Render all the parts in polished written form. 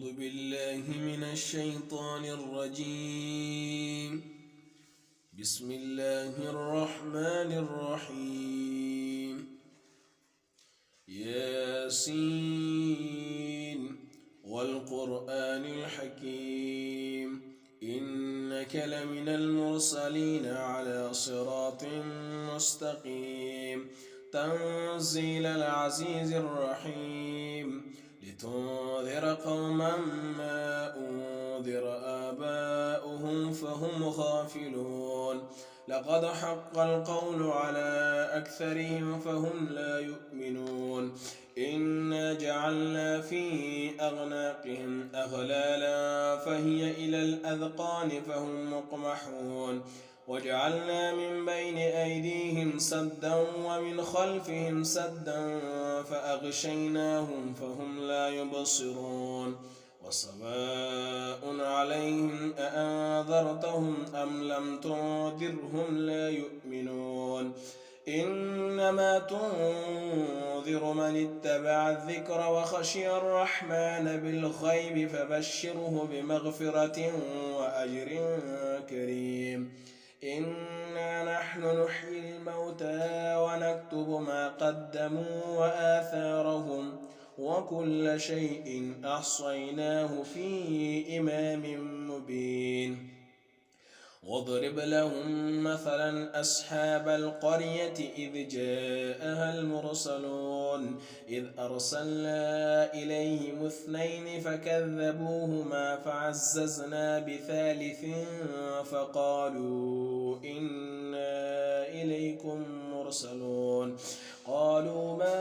أعوذ بالله من الشيطان الرجيم. بسم الله الرحمن الرحيم. ياسين والقرآن الحكيم إنك لمن المرسلين على صراط مستقيم تنزيل العزيز الرحيم لتنذر قوما ما أنذر آباؤهم فهم غافلون لقد حق القول على أكثرهم فهم لا يؤمنون إنا جعلنا في أغناقهم أغلالا فهي إلى الأذقان فهم مقمحون وجعلنا من بين أيديهم سدا ومن خلفهم سدا فأغشيناهم فهم لا يبصرون وسواء عليهم أأنذرتهم أم لم تنذرهم لا يؤمنون إنما تنذر من اتبع الذكر وخشي الرحمن بالغيب فبشره بمغفرة وأجر كريم إنا نحن نحيي الموتى ونكتب ما قدموا وآثارهم وكل شيء أحصيناه في إمام مبين واضرب لهم مثلا أصحاب القرية إذ جاءها المرسلون إذ أرسلنا إليهم اثنين فكذبوهما فعززنا بثالث فقالوا إنا إليكم مرسلون قالوا ما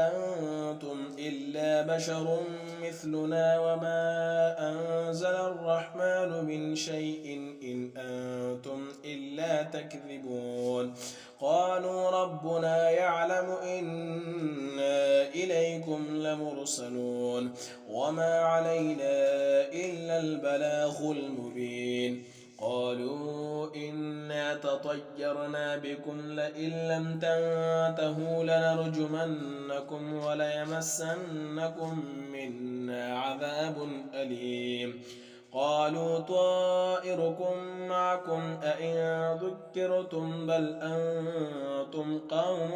أنتم إلا بشر مثلنا وما أنزل الرحمن من شيء إن أنتم إلا تكذبون قالوا ربنا يعلم إنا إليكم لمرسلون وما علينا إلا البلاغ المبين قالوا إنا تطيرنا بكم لئن لم تنتهوا لنرجمنكم وليمسنكم منا عذاب أليم قالوا طائركم معكم أئن ذكرتم بل أنتم قوم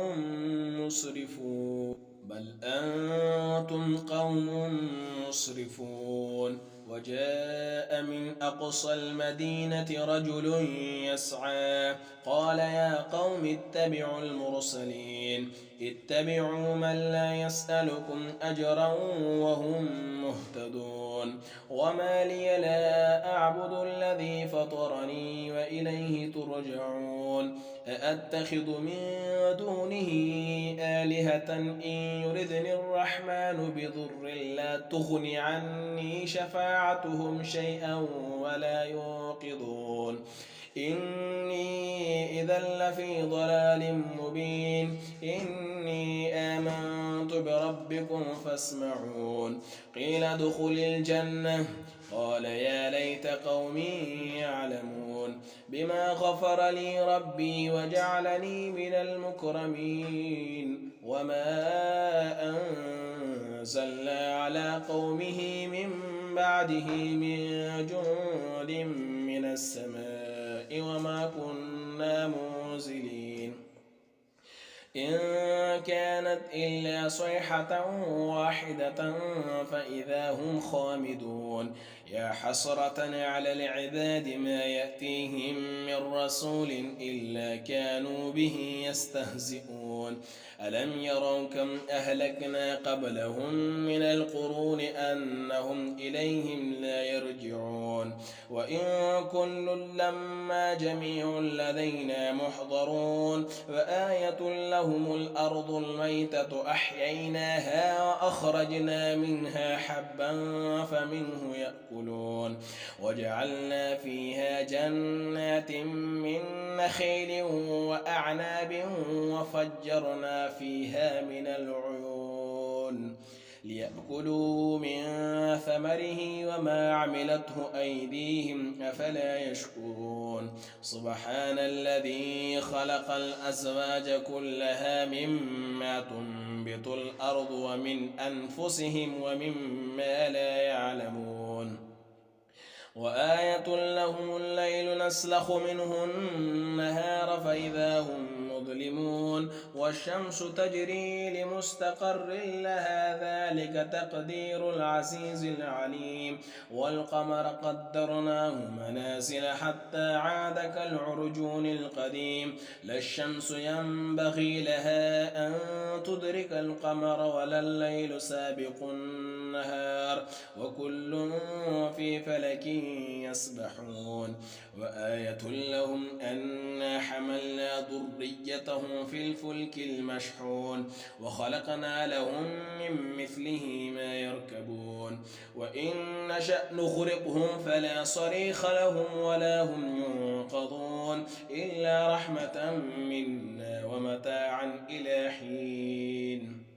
مسرفون وجاء من أقصى المدينة رجل يسعى قال يا قوم اتبعوا المرسلين اتبعوا من لا يسألكم أجرا وهم مهتدون وما لي لا أعبد الذي فطرني وإليه ترجعون أأتخذ من دونه آلهة إن يردني الرحمن بضر لا تغن عني شفاعتهم شيئا ولا ينقذون إني إذا لفي ضلال مبين إني آمنت بربكم فاسمعون قيل ادخل الجنة قال يا ليت قومي يعلمون بما غفر لي ربي وجعلني من المكرمين وما أنزلنا على قومه من بعده من جند من السماء وما كنا منزلين إن كانت إلا صيحة واحدة فإذا هم خامدون يا حسرة على العباد ما يأتيهم من رسول إلا كانوا به يستهزئون ألم يروا كم أهلكنا قبلهم من القرون أنهم إليهم لا يرجعون وإن كل لما جميع لدينا محضرون وآية لهم الأرض الميتة أحييناها وأخرجنا منها حبا فمنه يأكلون وجعلنا فيها جنات من نخيل وأعناب وفجرنا فيها من العيون ليأكلوا من ثمره وما عملته أيديهم أفلا يشكرون سبحان الذي خلق الأزواج كلها مما تنبت الأرض ومن أنفسهم ومما لا يعلمون وآية لهم الليل نسلخ منه النهار فإذا هم مظلمون والشمس تجري لمستقر لها ذلك تقدير العزيز العليم والقمر قدرناه منازل حتى عاد كالعرجون القديم لا الشمس ينبغي لها أن تدرك القمر ولا الليل سابق النهار وكل في فلك يسبحون وآية لهم أنا حملنا ذريتهم في الفلك المشحون وخلقنا لهم من مثله ما يركبون وإن نشأ نغرقهم فلا صريخ لهم ولا هم ينقذون إلا رحمة منا ومتاعا إلى حين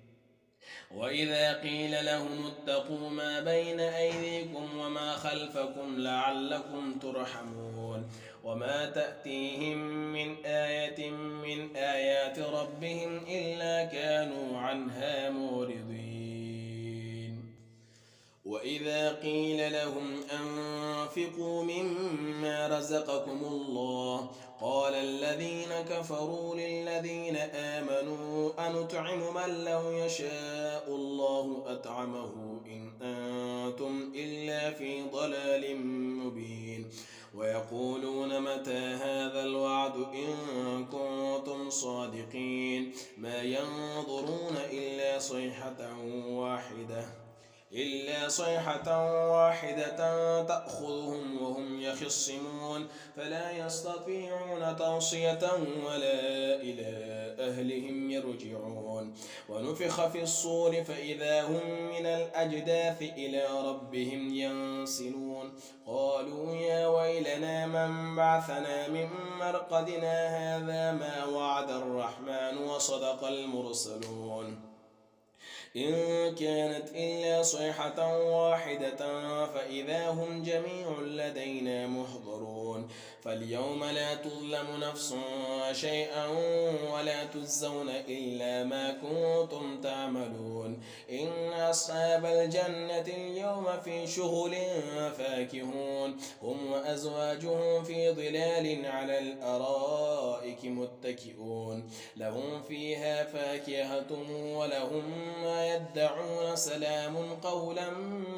وإذا قيل لهم اتقوا ما بين أيديكم وما خلفكم لعلكم ترحمون وما تأتيهم من آية من آيات ربهم إلا كانوا عنها معرضين وإذا قيل لهم أنفقوا مما رزقكم الله قال الذين كفروا للذين آمنوا أنطعم من لو يشاء الله أطعمه إن أنتم إلا في ضلال مبين ويقولون متى هذا الوعد إن كنتم صادقين ما ينظرون إلا صيحة واحدة تأخذهم وهم يخصمون فلا يستطيعون توصية ولا إلى أهلهم يرجعون ونفخ في الصور فإذا هم من الأجداث إلى ربهم ينسلون قالوا يا ويلنا من بعثنا من مرقدنا هذا ما وعد الرحمن وصدق المرسلون إن كانت إلا صيحة واحدة فإذا هم جميع لدينا محضرون فاليوم لا تظلم نفس شيئا ولا تجزون إلا ما كنتم تعملون إن أصحاب الجنة اليوم في شغل فاكهون هم وأزواجهم في ظلال على الأرائك متكئون لهم فيها فاكهة ولهم ما يدعون سلام قولا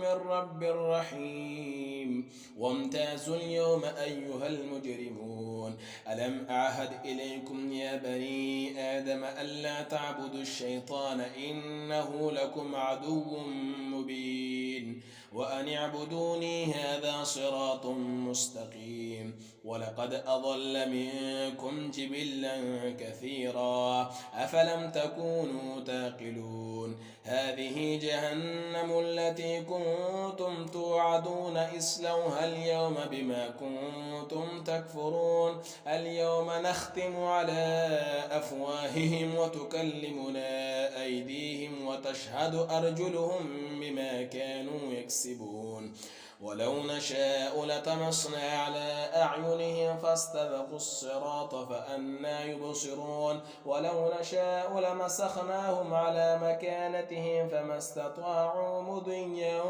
من رب رحيم وامتازوا اليوم أيها المجرمون ألم أعهد إليكم يا بني آدم ألا تعبدوا الشيطان إنه لكم عدو مبين وأن اعبدوني هذا صراط مستقيم ولقد أضل منكم جبلا كثيرا أفلم تكونوا تعقلون هذه جهنم التي كنتم توعدون اصلوها اليوم بما كنتم تكفرون اليوم نختم على أفواههم وتكلمنا أيديهم وتشهد أرجلهم بما كانوا يكسبون ولو نشاء لطمسنا على أعينهم فاستبقوا الصراط فأنى يبصرون ولو نشاء لمسخناهم على مكانتهم فما استطاعوا مضيا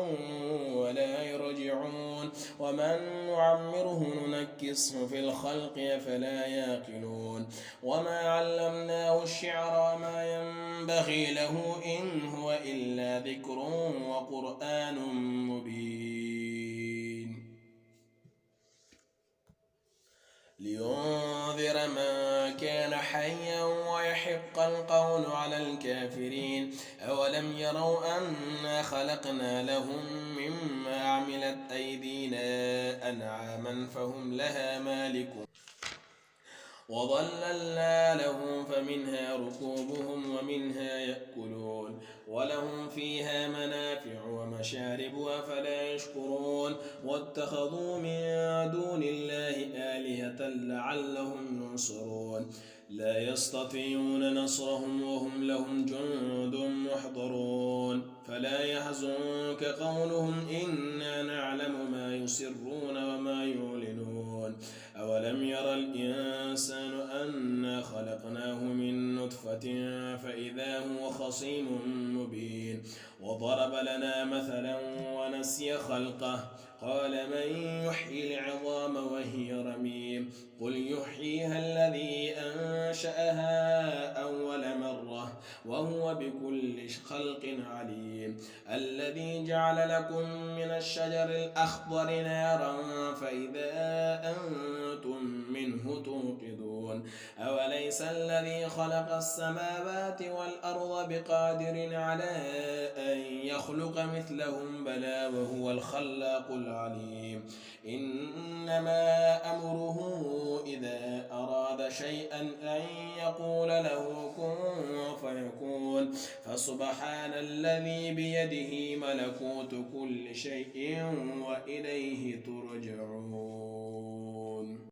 ولا يرجعون ومن نعمره ننكسه في الخلق فلا يعقلون وما علمناه الشعر وما ينبغي له إن هو إلا ذكر وقرآن مبين لينذر من كان حيا ويحق القول على الكافرين أولم يروا أنا خلقنا لهم مما عملت أيدينا أنعاما فهم لها مالكون وظللنا لهم فمنها ركوبهم ومنها يأكلون ولهم فيها منافع ومشارب أفلا يشكرون واتخذوا من دون الله آلهة لعلهم ينصرون لا يستطيعون نصرهم وهم لهم جند محضرون فلا يحزنك قولهم إنا نعلم ما يسرون وما يعلنون أولم ير الإنسان أنا خلقناه من نطفة فإذا هو خصيم مبين وضرب لنا مثلا ونسي خلقه قال من يحيي العظام وهي رميم قل يحييها الذي أنشأها أول مرة وهو بكل خلق عليم الذي جعل لكم من الشجر الأخضر نارا فإذا أنتم منه توقدون أوليس الذي خلق السماوات والأرض بقادر على أن يخلق مثلهم بلى وهو الخلاق العليم إنما أمره إذا أراد شيئا أن يقول له كن فيكون فسبحان الذي بيده ملكوت كل شيء وإليه ترجعون